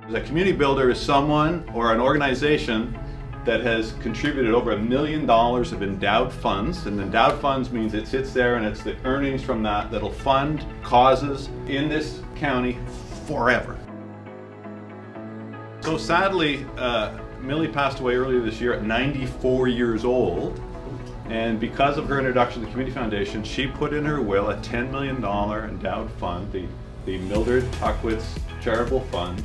A community builder is someone or an organization that has contributed over $1 million of endowed funds. And endowed funds means it sits there and it's the earnings from that that'll fund causes in this county forever. So sadly, Millie passed away earlier this year at 94 years old. And because of her introduction to the Community Foundation, she put in her will a $10 million endowed fund, the Mildred Talkwicz Charitable Fund,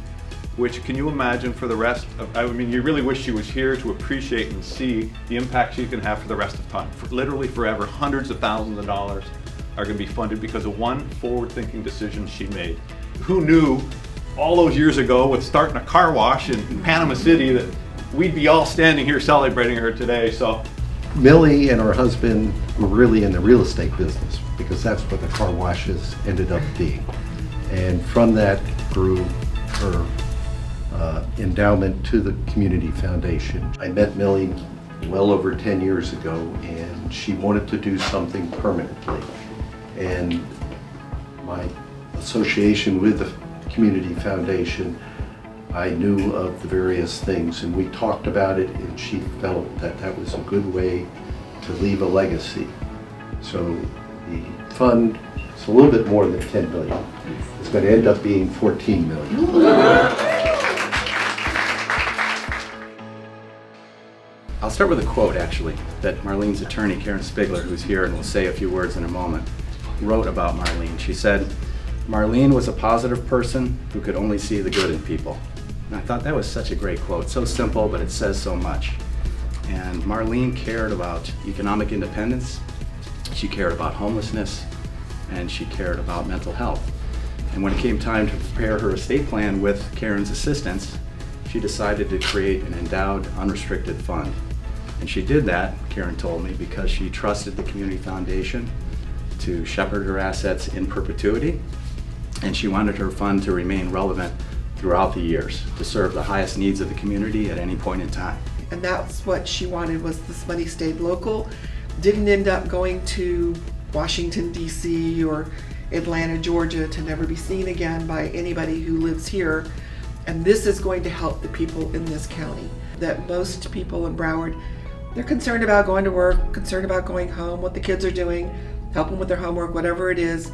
which, can you imagine, for the rest of, I mean, you really wish she was here to appreciate and see the impact she can have for the rest of time. Literally forever, hundreds of thousands of dollars are going to be funded because of one forward-thinking decision she made. Who knew all those years ago with starting a car wash in Panama City that we'd be all standing here celebrating her today? So Millie and her husband were really in the real estate business because that's what the car washes ended up being. And from that grew her endowment to the Community Foundation. I met Millie well over 10 years ago, and she wanted to do something permanently. And my association with the Community Foundation, I knew of the various things, and we talked about it, and she felt that that was a good way to leave a legacy. So the fund is a little bit more than 10 million. It's going to end up being 14 million. I'll start with a quote, actually, that Marlene's attorney, Karen Spigler, who's here and will say a few words in a moment, wrote about Marlene. She said, "Marlene was a positive person who could only see the good in people." And I thought that was such a great quote. So simple, but it says so much. And Marlene cared about economic independence, she cared about homelessness, and she cared about mental health. And when it came time to prepare her estate plan with Karen's assistance, she decided to create an endowed, unrestricted fund. And she did that, Karen told me, because she trusted the Community Foundation to shepherd her assets in perpetuity, and she wanted her fund to remain relevant throughout the years to serve the highest needs of the community at any point in time. And that's what she wanted, was this money stayed local, didn't end up going to Washington, D.C. or Atlanta, Georgia to never be seen again by anybody who lives here. And this is going to help the people in this county. That most people in Broward, they're concerned about going to work, concerned about going home, what the kids are doing, helping with their homework, whatever it is,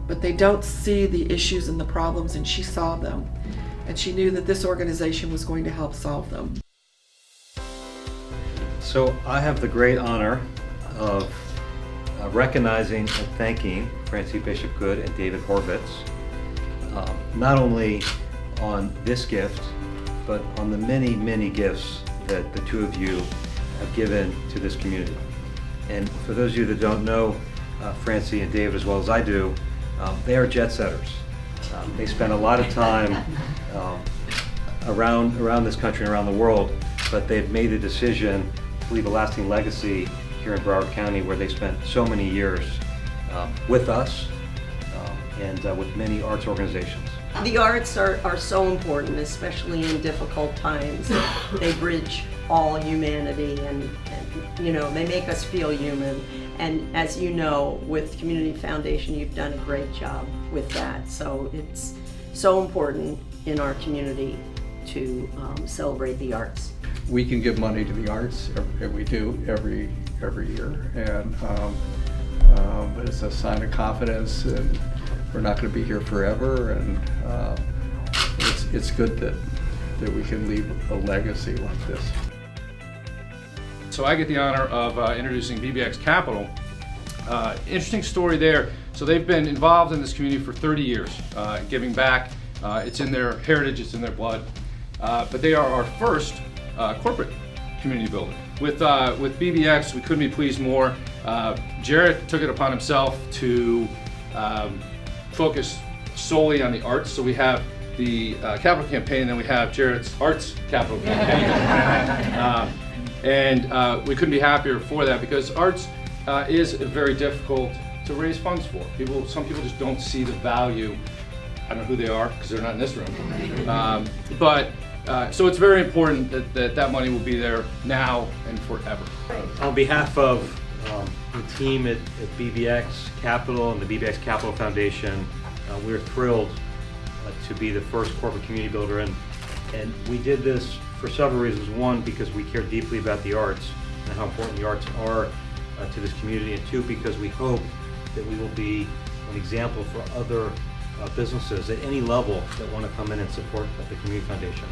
but they don't see the issues and the problems, and she saw them. And she knew that this organization was going to help solve them. So I have the great honor of recognizing and thanking Francie Bishop Good and David Horvitz, not only on this gift, but on the many, many gifts that the two of you have given to this community. And for those of you that don't know Francie and David as well as I do, they are jet setters. They spend a lot of time around this country and around the world, but they've made the decision to leave a lasting legacy here in Broward County, where they spent so many years with us and with many arts organizations. The arts are so important, especially in difficult times. They bridge all humanity and you know, they make us feel human. And as you know, with Community Foundation, you've done a great job with that. So it's so important in our community to celebrate the arts. We can give money to the arts, and we do every year, and but it's a sign of confidence, and we're not going to be here forever, and it's good that we can leave a legacy like this. So I get the honor of introducing BBX Capital. Interesting story there. So they've been involved in this community for 30 years, giving back. It's in their heritage, it's in their blood. But they are our first corporate community builder. With BBX, we couldn't be pleased more. Jared took it upon himself to focus solely on the arts. So we have the capital campaign, and then we have Jared's arts capital campaign. And we couldn't be happier for that, because arts is very difficult to raise funds for. Some people just don't see the value. I don't know who they are because they're not in this room. So it's very important that money will be there now and forever. On behalf of the team at BBX Capital and the BBX Capital Foundation, we're thrilled to be the first corporate community builder. And And we did this for several reasons. One, because we care deeply about the arts and how important the arts are to this community. And two, because we hope that we will be an example for other businesses at any level that want to come in and support the Community Foundation.